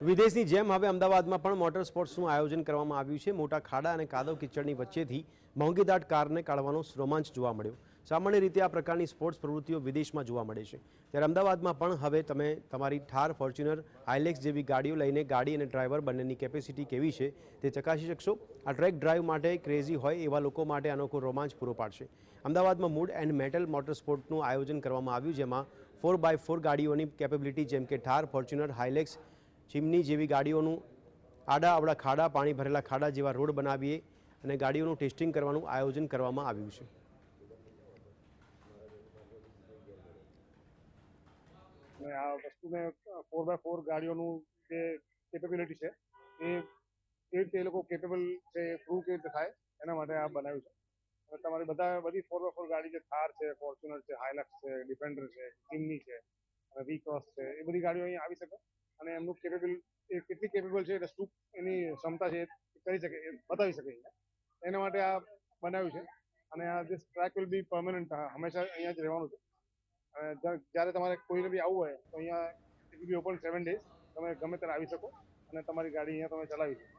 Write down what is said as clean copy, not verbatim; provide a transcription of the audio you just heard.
વિદેશની જેમ હવે અમદાવાદમાં પણ મોટર સ્પોર્ટ્સનું આયોજન કરવામાં આવ્યું છે। મોટા ખાડા અને કાદવ કિચડની વચ્ચેથી મોંઘીદાટ કારને કાઢવાનો રોમાંચ જોવા મળ્યો। સામાન્ય રીતે આ પ્રકારની સ્પોર્ટ્સ પ્રવૃત્તિઓ વિદેશમાં જોવા મળે છે, ત્યારે અમદાવાદમાં પણ હવે તમે તમારી થાર, ફોર્ચ્યુનર, હાઇલેક્સ જેવી ગાડીઓ લઈને ગાડી અને ડ્રાઈવર બંનેની કેપેસિટી કેવી છે તે ચકાસી શકશો। આ ટ્રેક ડ્રાઈવ માટે ક્રેઝી હોય એવા લોકો માટે અનોખો રોમાંચ પૂરો પાડશે। અમદાવાદમાં મૂડ એન્ડ મેટલ મોટર સ્પોર્ટનું આયોજન કરવામાં આવ્યું, જેમાં 4x4 ગાડીઓની કેપેબિલિટી જેમ કે થાર, ફોર્ચ્યુનર, હાઇલેક્સ, ચીમની જેવી ગાડીઓનું આડા અવળા ખાડા, પાણી ભરેલા ખાડા જેવા રોડ બનાવીએ અને ગાડીઓનું ટેસ્ટિંગ કરવાનું આયોજન કરવામાં આવ્યું છે। આ વસ્તુને 4x4 ગાડીઓનું જે કેપેબિલિટી છે એ રીતે એ લોકો કેપેબલ છે, પ્રૂવ કેવી રીતે થાય એના માટે આ બનાવ્યું છે। અને તમારી બધી 4x4 ગાડી જે થાર છે, ફોર્ચ્યુનર છે, હાઇલક્સ છે, ડિફેન્ડર છે, ચીમની છે, વી ક્રોસ છે, એ બધી ગાડીઓ અહીં આવી શકે અને એમનું કેપેબલ એ કેટલી કેપેબલ છે એટલે શું એની ક્ષમતા છે એ કરી શકે, એ બતાવી શકે અહીંયા। એના માટે આ બનાવ્યું છે અને આ જે ટ્રેક વિલ બી પરમાનન્ટ, હંમેશા અહીંયા જ રહેવાનું છે। જ્યારે તમારે કોઈને બી આવવું હોય તો અહીંયા it will be open 7 days, તમે ગમે ત્યારે આવી શકો અને તમારી ગાડી અહીંયા તમે ચલાવી શકો।